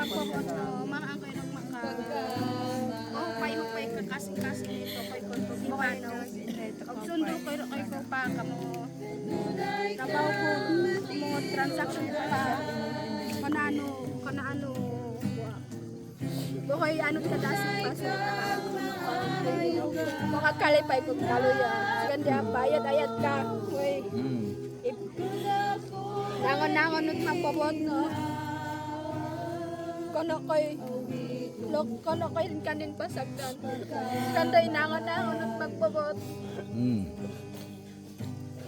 magpapot no, maraan kayo nang maka. Hupay ka kasi ito kay konto gipano. Og sundo kayo ko pa kamo. Trabaho ko mo transaction ko pa. Kanano. Buhay ano ka dasig pa sa makakalipay ko kalo ya. Ganda bayad-ayad ka. Hoy. Nangon nut magpabot no. Kono koy kanin pasagdan. Ganda inangon nut magpabot.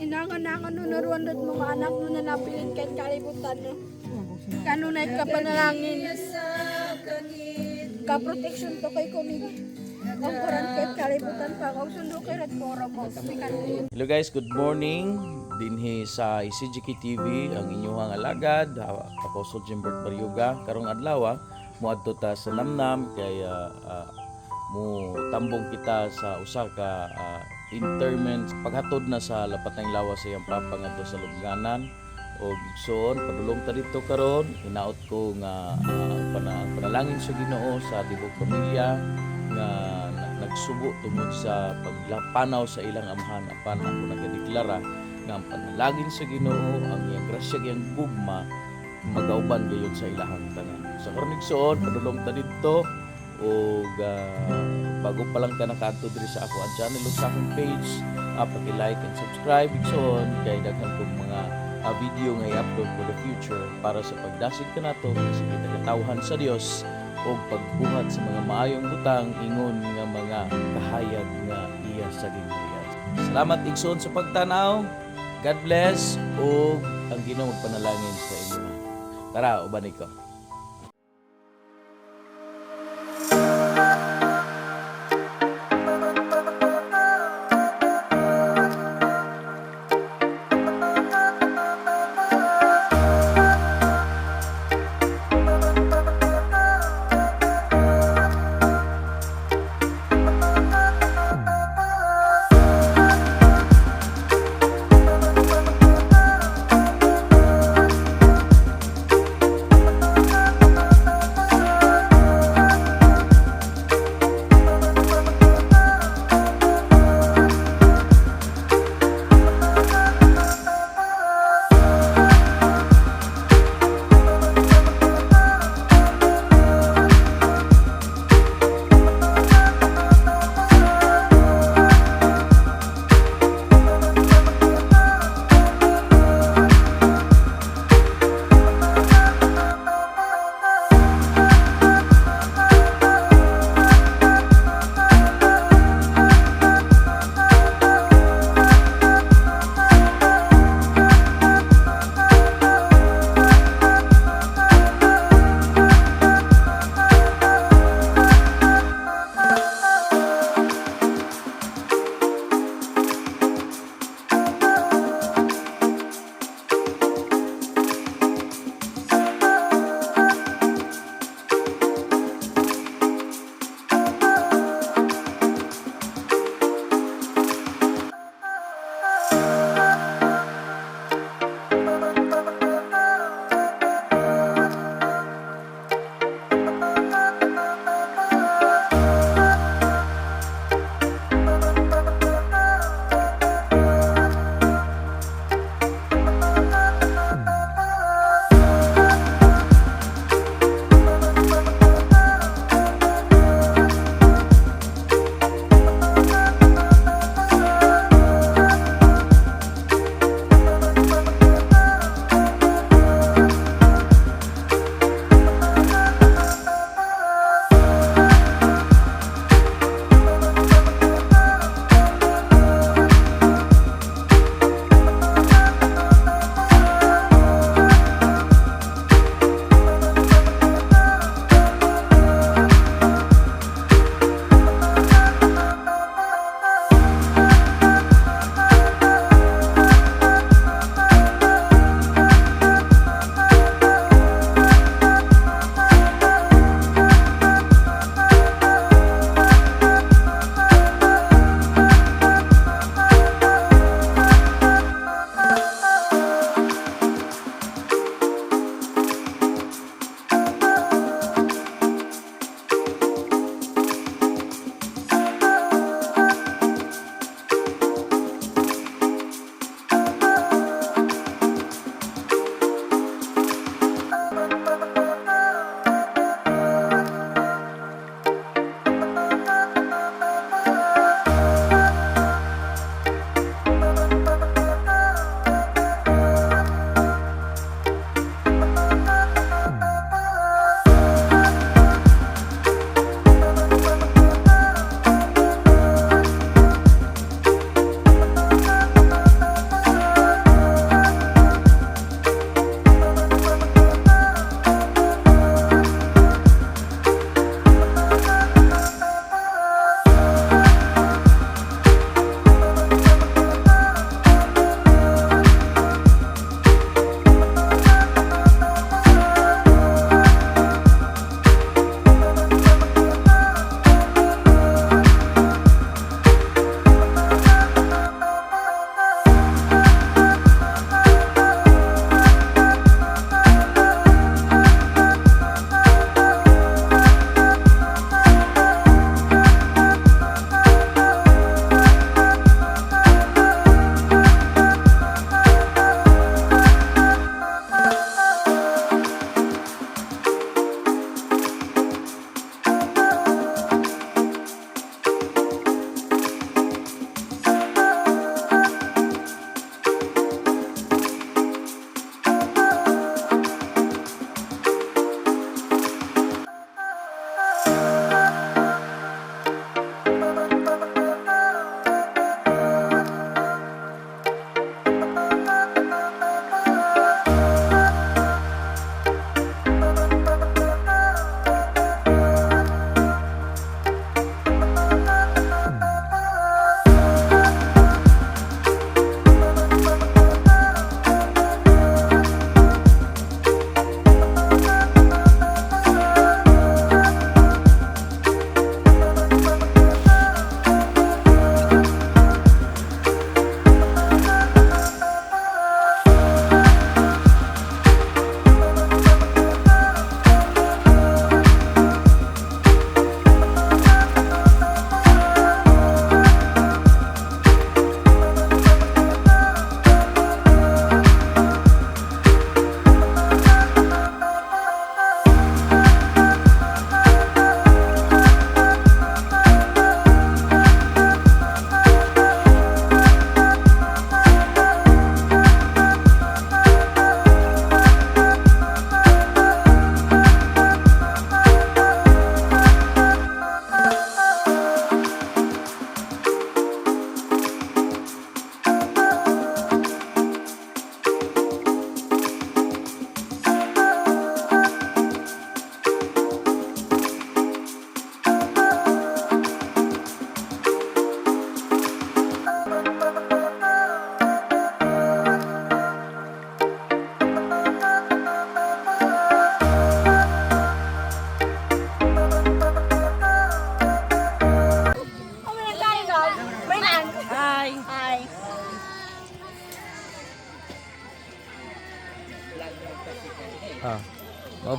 Inangon no naruan dut mga anak no na napilin kay kalibutan no. Kanunay ka panalangin. Ka protection to kay kunig. Ang kuran kay kalibutan pa og sundo kay red forum mo kami kanun. Hello guys, good morning. Dinhi sa EJCK-TV ang inyong alagad, Apostle JImbert Barioga. Karong adlaw moadto ta sa Namnam kay mo tambong kita sa usa ka interment paghatod na sa lapat ng lawas sa iyang papa ngadto sa lubnganan. Og igsoon padulong ta dito karon hinaot ko nga panalangin sa Ginoo sa tibok pamilya nga nagsubo tungod sa paglapanaw sa ilang amahan apan ako nagadeklara nga ang panalangin sa Ginoo ang iyang grasya iyang gugma magauban gayon sa ilahang tanan. Sa karon igsoon padulong ta dito og bago pa lang ka nakaadto diri sa ako ang channel ug sa akong page paki-like and subscribe igsoon kay daghan kong mga video nga i-upload for the future para sa pagdasig ka nato sa kinatawhan sa Dios o pagbuhat sa mga maayong butang ingon nga mga kahayag nga iya sa gingharian. Salamat igsoon sa pagtanaw. God bless o ang Ginoo magpanalangin sa inyo. Tara, uban ko.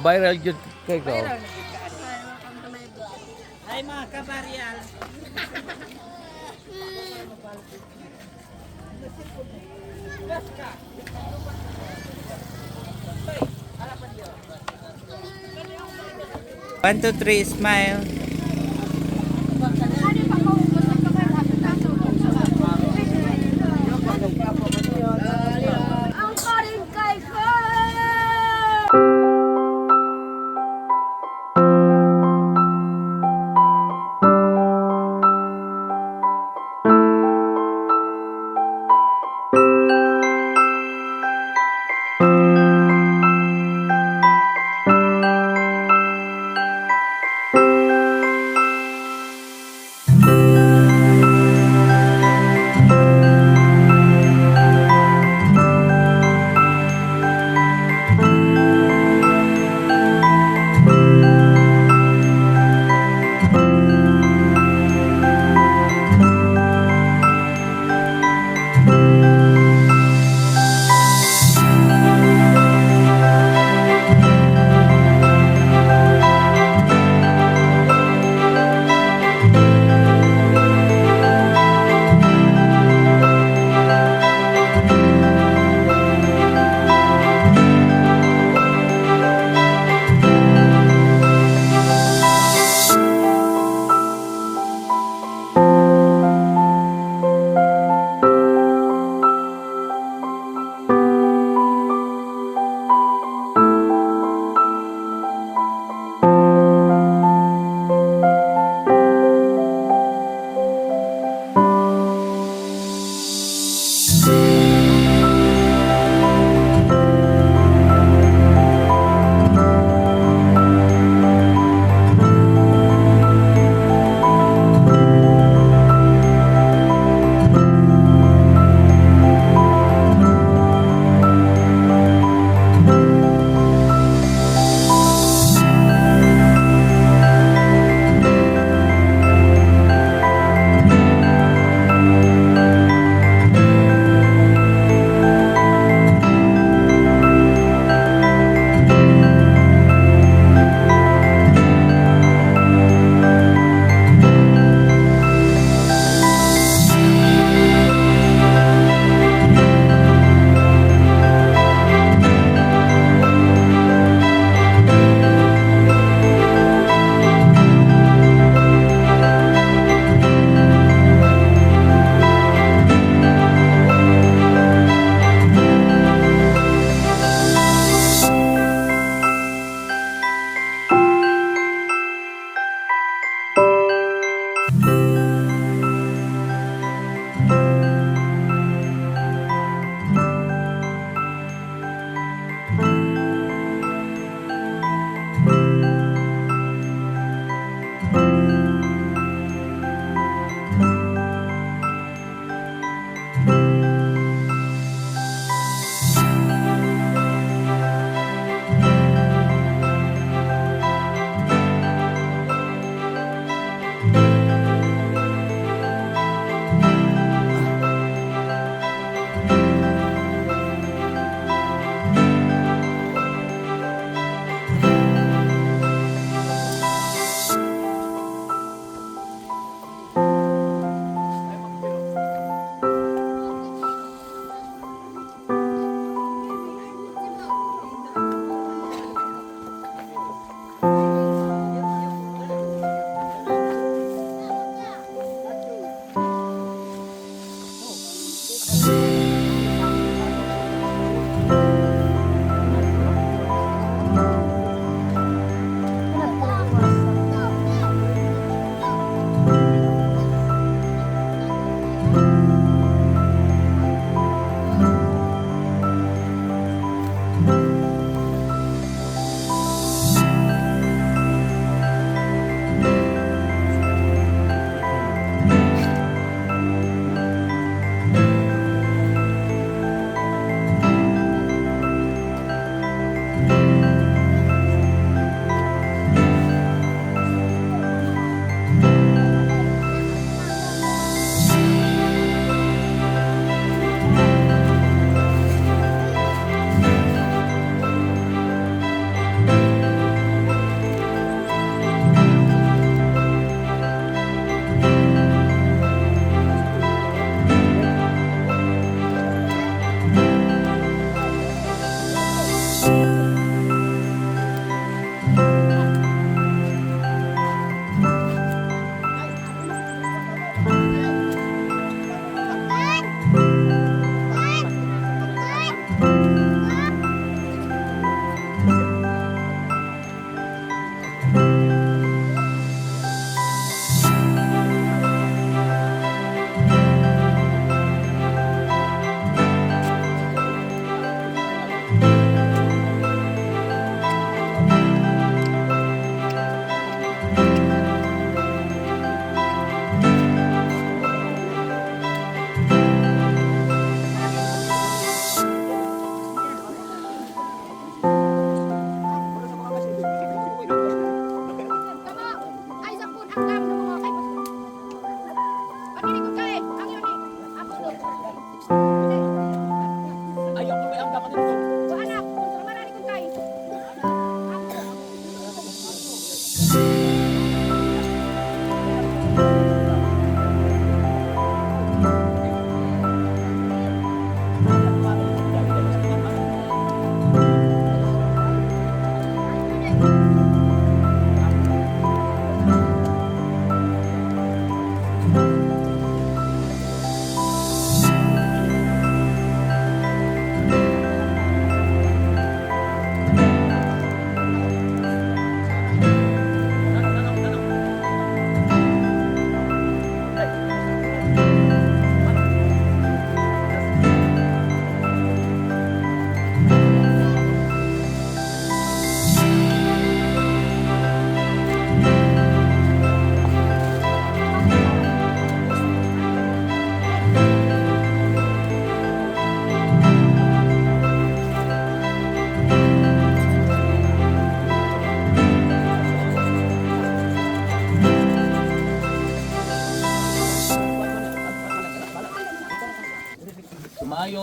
viral gyud kay ko. Welcome to my vlog. Ay mga kabaryal. One, two, three, smile. Ang karin kay ko!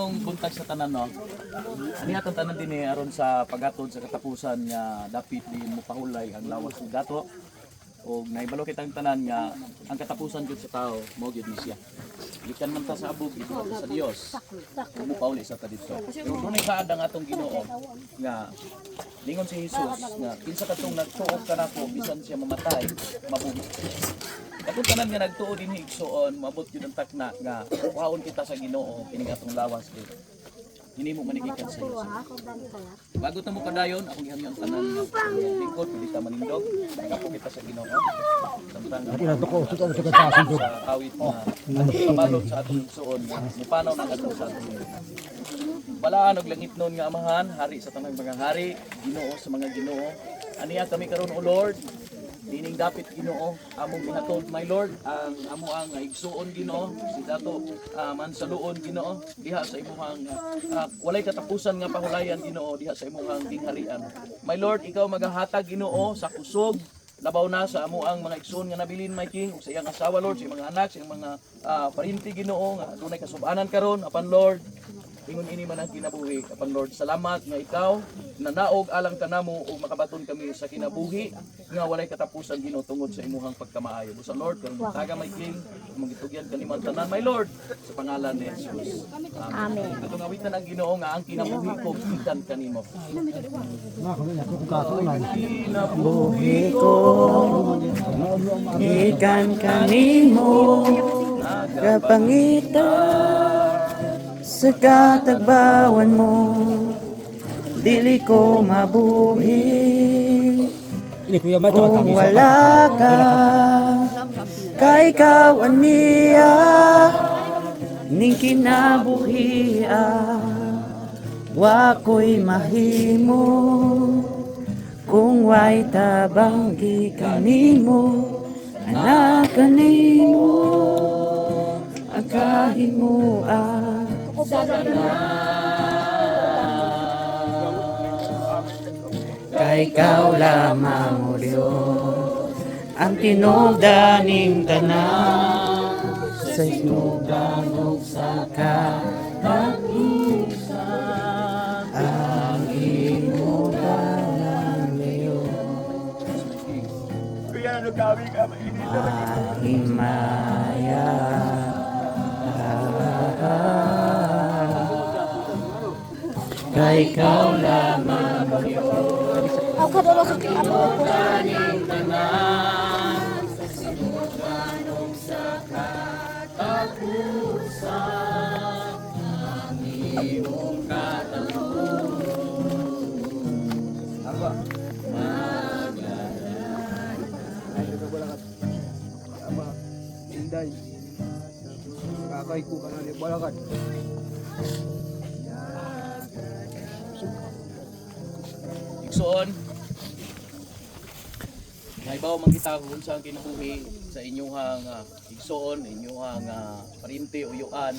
Karong buntag sa tanan no. Ani atong tanan dinhi aron sa paghatod sa katapusan nga dapit din mo pahulay ang lawas ni dato. O naibalo kitang tanan nga ang katapusan jud sa tao mao gyud ni siya. Gikan man ta sa abog dito sa Dios. Mo pauli sa ta dito. Pero dunay kaad ang atong Ginoo nga lingon si Jesus nga kinsa katong nagtuog kanako bisan siya mamatay mabuhi. Katong tanan nga nagtuo dinhi igsuon maabot gyud ang takna nga kuhaon kita sa Ginoo kining atong lawas gyud. Hindi mo manigikan sa iyo. Bago ta mo kadayon akong gihamyo ang tanan nga lingkod pili ta manindog kapo kita sa Ginoo. Samtang sa awit na pabalot sa atong igsuon nga nipanaw na atong sa atong wala og langit nun nga amahan, hari sa tanang mga hari, Ginoo sa mga Ginoo. Aniya kami karon o Lord, dining dapit Ginoo, among gihatod my Lord, ang amo ang igsuon Ginoo, si Dato Mansaloon Ginoo, diha sa imong walay katapusan nga pahulayan Ginoo diha sa imong gingharian. My Lord, ikaw magahatag Ginoo sa kusog labaw na sa amo ang mga igsoon nga nabilin my King ug sa iyang asawa Lord, sa iyang mga anak, sa iyang mga parinti Ginoo nga dunay kasub-anan karon apan Lord. Ingon ini man ang kinabuhi. Kapag Lord, salamat nga ikaw nanaog alang kanamo ug makabaton kami sa kinabuhi nga walay katapusan Ginoo tungod sa imuhang pagkamaayo. Busa Lord, karon taga may King, magitugyan kanimo ang tanan my Lord sa pangalan ni Jesus. Amen. Katong awitan ang Ginoo nga ang kinabuhi ko gikan kanimo. Buhi ko, ikan kanimo, kapangitan sa katagbawan mo, dili ko mabuhi kung wala ka, kay ikaw aniya ning kinabuhia, wa ko'y mahimo kung way tabang gikanimo, anak kanimo ang kahimuan. Kay ikaw lamang o Diyos ang tinugdaning tanan sa sinugdan ug sa katapusan ang imudanan Diyos mahimaya. Kay ikaw lamang Diyos ang tinugdaning tanan sa sinugdan ug sa katapusan ang imong kakay ko kanali balakan. Igsoon. Naibaw man kita kung saan kinabuhi sa inyong igsoon, inyong parinti o yuan.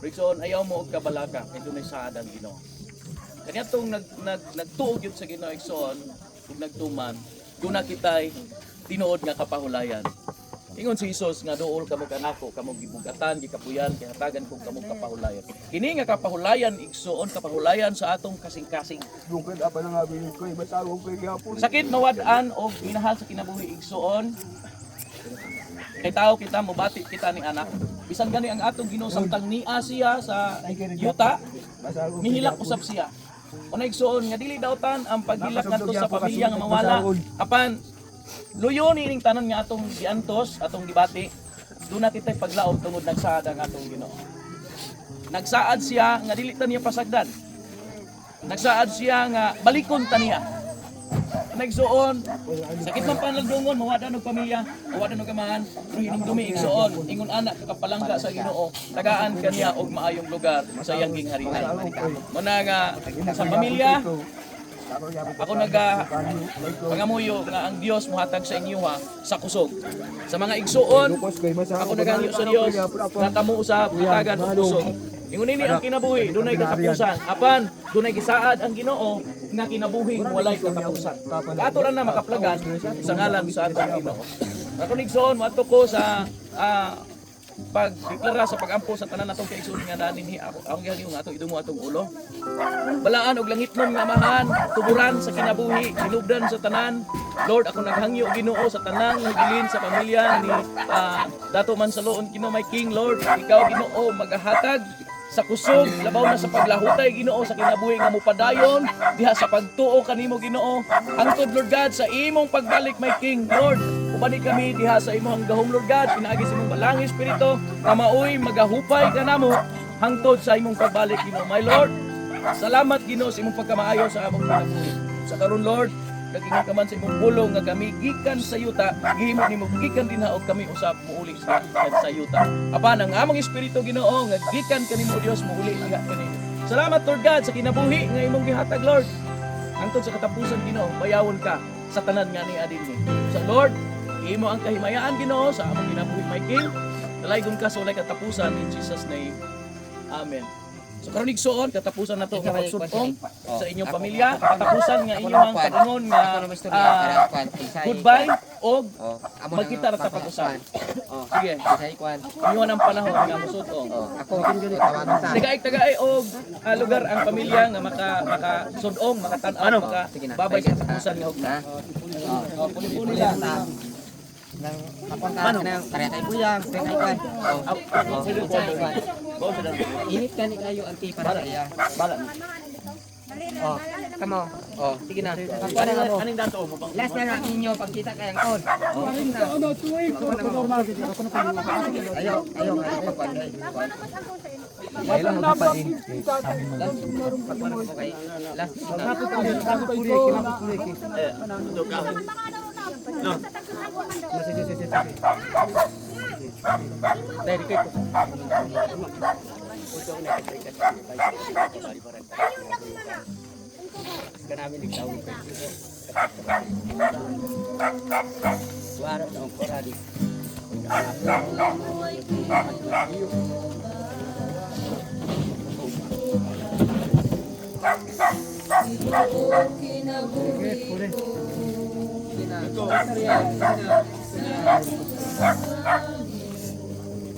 Igsoon, ayaw mo og kabalaka kay dunay saad ang Ginoo. Kanyatong nagtuog yun sa Ginoo igsoon, ug nagtuman, doon na kita'y tinuod nga kapahulayan. Ingon si Jesus nga duol kamo kanako, kamo gibugatan, gikapuyan, kay hatagan kog kamo kapahulayan. Kini nga kapahulayan igsuon, kapahulayan sa atong kasing-kasing. Dungkod apa na nga bilin ko, ibatawag ko gihapon. Sakit mawad-an o minahal sa kinabuhi igsuon. Kay tao kita mobati kita ni anak. Bisan gani ang atong Ginoo samtang nia siya sa yuta, mihilak usab siya. Una igsuon nga dili dawtan ang paghilak ngadto sa pamilya nga mawala. Apan luyon ining tanan nga atong giantos, atong gibati. Doon na kita'y paglaom tungod nagsaad ang atong Ginoo. Nagsaad siya nga dili ta niya pasagdan. Nagsaad siya nga balikon ta niya. Nagsuon, sakit man panagdungon, mawada ng pamilya, mawada ng kamahan, pero hinumdumi igsuon, ingon anak kakapalangga sa Ginoo, tagaan kaniya og maayong lugar sa iyang gingharian. Muna nga sa pamilya, ako pangamuyo nga ang Dios mohatag sa inyo sa kusog. Sa mga igsuon, ako nagangyo sa Dios nga kamo usab hatagan og kusog. Ingon ini ang kinabuhi, dunay katapusan. Apan dunay gisaad ang Ginoo nga kinabuhi walay katapusan. Ato ra na makaplagan sa ngalan sa atong Ginoo. Ako igsuon moadto ko sa pagdeklara sa pagampo sa tanan natong kaigsoon nga danin hi ako ang gihalin nga atong idumo atong ulo. Balaan og langitnon nga amahan, tuburan sa kinabuhi, hinubdan sa tanan. Lord, ako naghangyo Ginoo sa tanang higilin sa pamilya ni Datu Mansaloon Ginoo my King. Lord, ikaw Ginoo magahatag sa kusog, labaw na sa paglahutay Ginoo sa kinabuhi nga mopadayon diha sa pagtuo kanimo Ginoo. Hangtod Lord God sa imong pagbalik my King. Lord, ubani kami diha sa imong gahom Lord God, pinaagi sa imong balangin espiritu nga maoy magahupay kanamo hangtod sa imong pagbalik Ginoo. My Lord, salamat Ginoo sa imong pagkamaayo sa among kinabuhi. Sa karon Lord, kagingan ka man sa imong pulong nga kami gikan sa yuta, gihimo nimo gikan din haog kami usab muuli sa yuta. Apan ang among espiritu Ginoo nga gikan kanimo Dios muuli diha kanimo. Salamat Lord God sa kinabuhi nga imong gihatag Lord. Hangtod sa katapusan Ginoo, bayawon ka sa tanan nga ni adin ni. So Lord, imo ang kahimayaan Ginoo sa among kinabuhi my King. Dalaygon ka sa walay katapusan in Jesus name. Amen. So karon igsoon katapusan nato nga pagsugpong sa inyong pamilya, katapusan nga inyong pagungon nga goodbye og magkita ra ta pag-usap. Sige. Inyong ang panahon nga musudong. Tagay og lugar ang pamilya nga makasudong, makatan-aw, babay sa katapusan nga ugna. Puli-puli lang. Nang papunta ng karetay buyang, pekay kay. Init ka ni kayo ang para iya. Bala. Oh, kamo. Oh, sige na. Aning dato mo pang. Last na lang ninyo pagkita kayang kon. Ayo pagpagay. Walang napain. Last. No. Dari kay ko. Kanami nagtawag ko. Suara ng korali.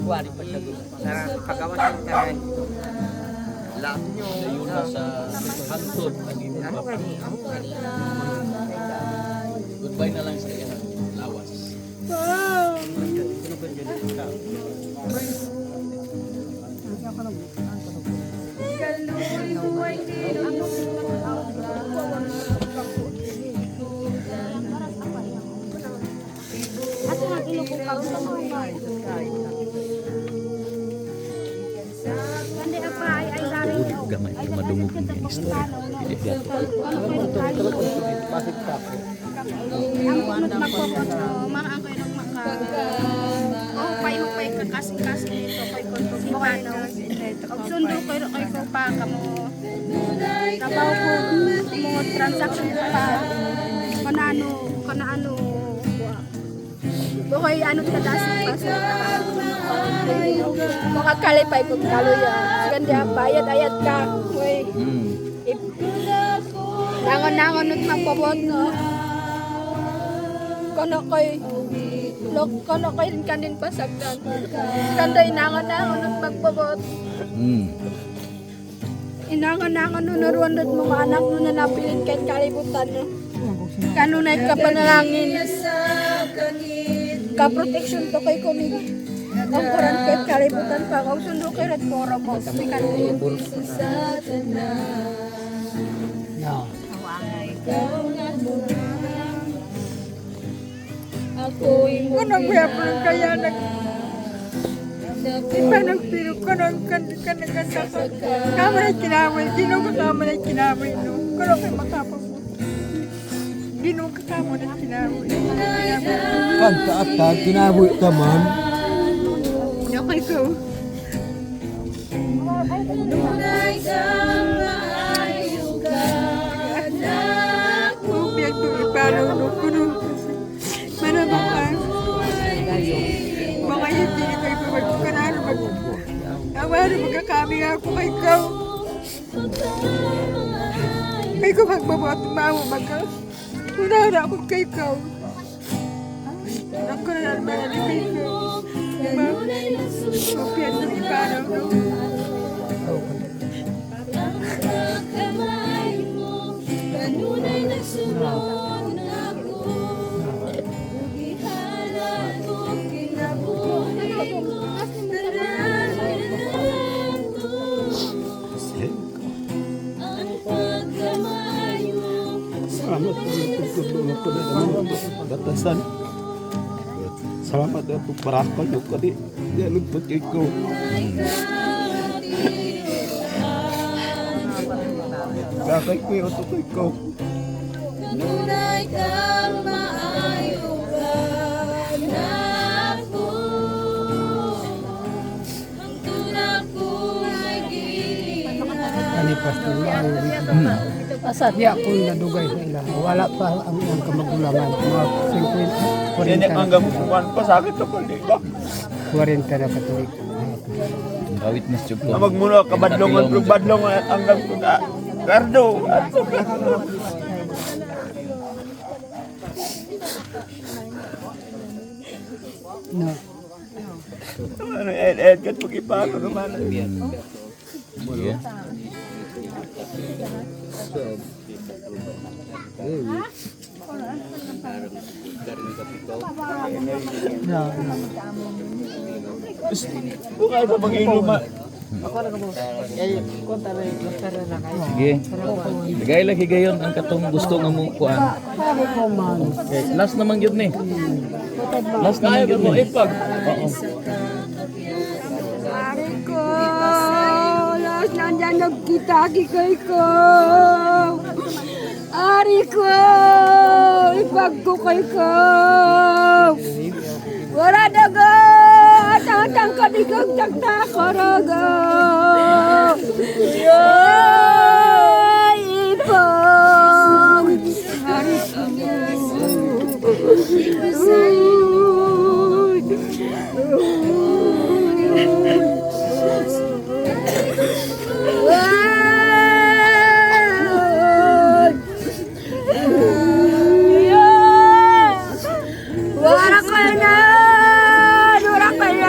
Kuwari pa siya doon. Sarang pagkawas ng kamay. Lahat nyo. Ayun na sa hangtod. Ako kani. Goodbye na lang sa iya. Lawas. Asa nga ilubong ka sa mga Hindi apa ay dari. Gamay ko madungog ng istorya. Marang ko yung hupay ka kasing-kasing ito kay konto gibano. Og sundo ko kay ko pa kamo. Trabaho ko mo transaction pa. Kanano. Bukoy ano ka dasig pa mga kalipay kong kaloya. Ganda bayad-ayad ka. Uy. Nangon-nangon at magpabot no. Kono koy kanin pasagdan. Ganda inangon-nangon at magpabot. Inangon-nangon no naruan at mga anak no na napilin kahit kalibutan no. Kanunay ka panalangin. Ka-protection to kay kunig. Ang kuran kahit kalibutan pa. Kung sundo kay red poro mo. Spikan mo. Kanang kaya po lang kaya iba ng piro ko ng kanda ko. Kama na kinamoy. Gino ko kama na kinamoy. Kano kayo makapag mo. Gino ka kama na kinamoy. Kanta at kinabuhi ka man. Okay ko. Biag to ipalaw no kuno. Manabang mga hindi kayo magkukanano mag. Awari magkakami ako kay ikaw. Kay ko magbabot mawa magka. Unara ako kay ikaw. Ako na naman kay ikaw. Kopya na si Parang no. Salamat po tutulungan ko na naman batasan. Salamat po parakol yung kadi. Yan ang pagkik ko. Kakay ko yung tukay ko. Nunay kang maayo ka na po. Ang tulak ko ay gilihan. Ani pastor asad ya ko nadugay sa ila. Wala pa ang kamagulangan. Mga 50 Hindi hanggang kukuhan pa sa akin ito ko, di ba? 40 na katulik. Awit mas tiyog ko. Amag muna, kabadlongan, badlongan hanggang kuka. Gardo! No. Ano, kat pag-ipako naman. Sige. Buka sa pag-iluma. Sige. Ligay lagi gayon ang katong gusto nga mo kuan. Okay, last naman gyud ni. Last naman gyud ni. Oo. Ari ko, las nandyan nagkita-kikay ko. Ari ko, ipagkukay ko. Wala daga, atang kadigag taktakaraga. Ay, ipang, ari ko.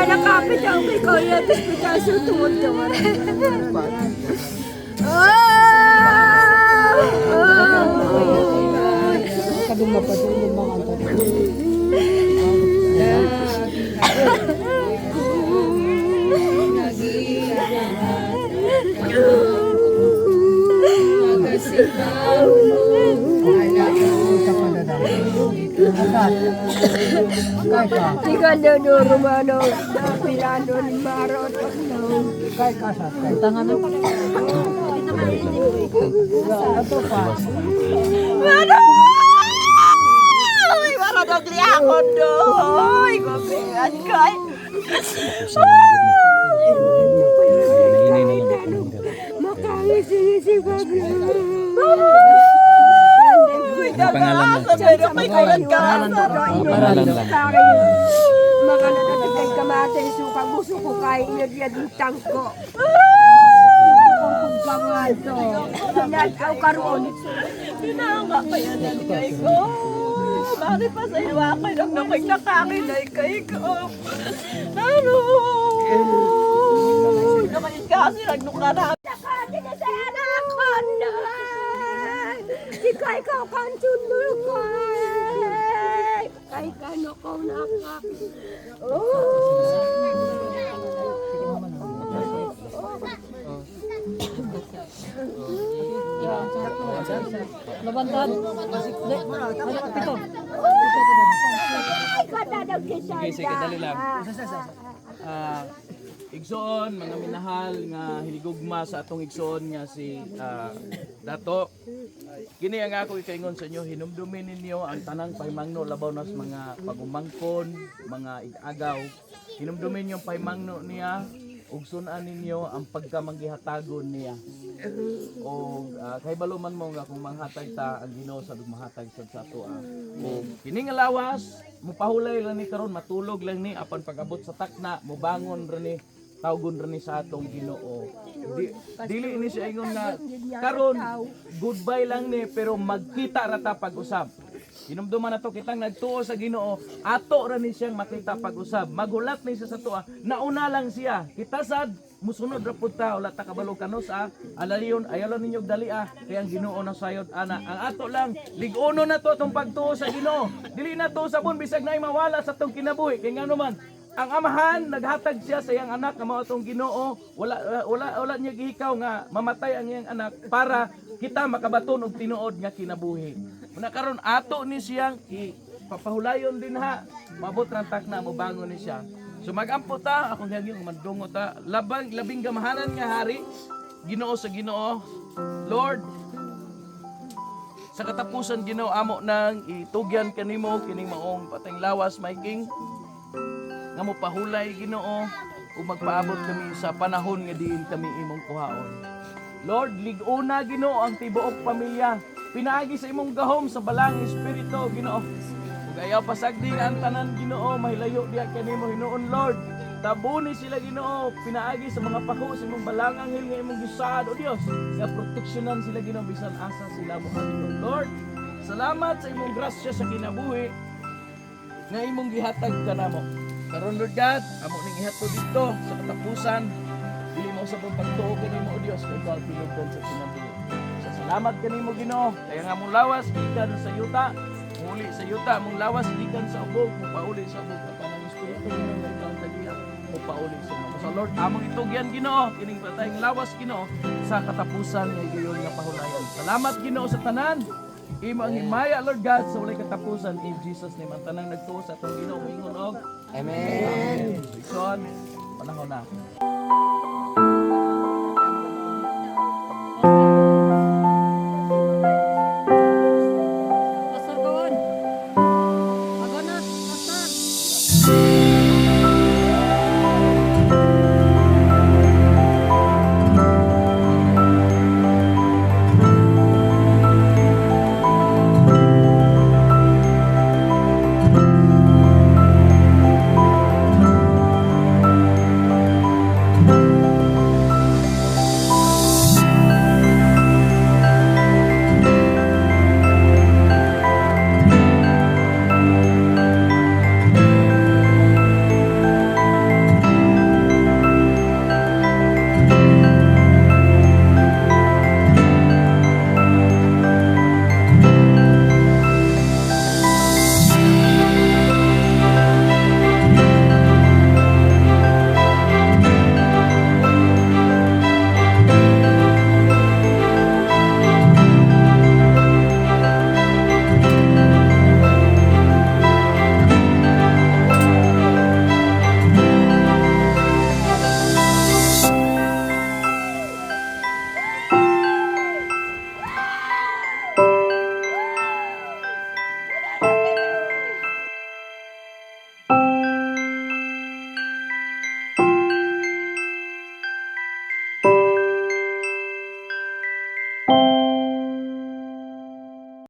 Nakapit ang ikaw yan, tapos pagkaso tumod-tumod. Kaduma pa doon yung mga antar. Tiga na rumano, pilano ni Marot. Kay kasat. Tangan mo. Ato pa. Ano? Uy, maradagli ako doy. Gopingan kay. Makangisi-sipag Ang pangalan mo? Pangalan lang. Mga natatagay kamate, suka gusto ko kay inadiyad ng tangko. Pagbangal to. Nataw karoon. Tinanga kaya nanay ko. Bakit pa sa iyo ako nang nakakakinay kay ko? Ano? Naman kasi nagnukarap. Nakati na sa anak ko na. Ikay ka kansunod ko. Kay kano ko nakak. Labantan. Pito. Sige, sige, dali lang. Igsoon, mga minahal nga hiligugma sa atong igsoon nga si Dato. Kini ang ako ikaingon sa inyo, hinumdumin ninyo ang tanang pahimangno labaw nas mga pagumangkon, mga igagaw. Hinumdumin yung pahimangno niya ug sun-an ninyo ang pagkamanggihatagon niya. O kay baluman mo nga kung manghatag ta ang Ginoo sa dumahatag sa ato. O kini nga lawas, mupahulay lang ni karon, matulog lang ni apan pag-abot sa takna, mobangon ra ni tawgon ra ni sa atong Ginoo. Dili ini siya ingon nga karon goodbye lang ni pero magkita ra ta pag-usab. Hinumduman na to kitang nagtuo sa Ginoo, ato ra ni siyang makita pag-usab. Magulat ni siya sa tuwa, nauna lang siya. Kita sad musunod ra pud ta, wala ta kabalo kanos alayon ayaw ninyo dalia kay ang Ginoo na sayod ana. Ang ato lang lig-uno na to tong pagtuo sa Ginoo. Dili na to sabon bisag naay mawala sa tong kinabuhi. Kay ngano man ang amahan naghatag siya sa iyang anak nga mao tong Ginoo. Wala niya gihikaw nga mamatay ang iyang anak para kita makabaton og tinuod nga kinabuhi. Una karon ato ni siyang papahulayon din ha. Mabot ra tak na mo bangon ni siya. So magampo ta, akong haging madungo ta, labing gamahanan nga hari, Ginoo sa Ginoo. Lord, sa katapusan Ginoo amo nang itugyan kanimo kining maong patayng lawas, my King. Nga mo pahulay Ginoo ug magpaabot kami sa panahon nga diin kami imong kuhaon. Lord, lig-una Ginoo ang tibuok pamilya. Pinaagi sa imong gahom sa balang espiritu Ginoo. Ayaw pasagdi nga ang tanan Ginoo, mahilayo diha kanimo Hinuon Lord. Tabuni sila Ginoo, pinaagi sa mga pako sa imong balang anghel nga imong gisaad o Dios. Nga proteksyonan sila Ginoo bisan asa sila moadto. Lord, salamat sa imong grasya sa kinabuhi nga imong gihatag kanamo. Karon Lord God, amo ning ihatod dito sa katapusan. Dili mo sa pagtuo kanimo o Dios kay God pinugon sa kinabuhi. Sa salamat kanimo Ginoo, kaya nga mong lawas gikan sa yuta. Muli sa yuta, mong lawas gikan sa ubog, mupauli sa ubog apan ang espiritu Ginoo nga ikaw tagiya, mupauli sa ubog. So Lord, among itugyan Ginoo, kining patayng lawas Ginoo sa katapusan nga iyon nga pahulayan. Salamat Ginoo sa tanan. Imo ang himaya Lord God sa walay katapusan in Jesus name. Ang tanang nagtuo sa atong Ginoo moingon og Amen. Son, panahon na.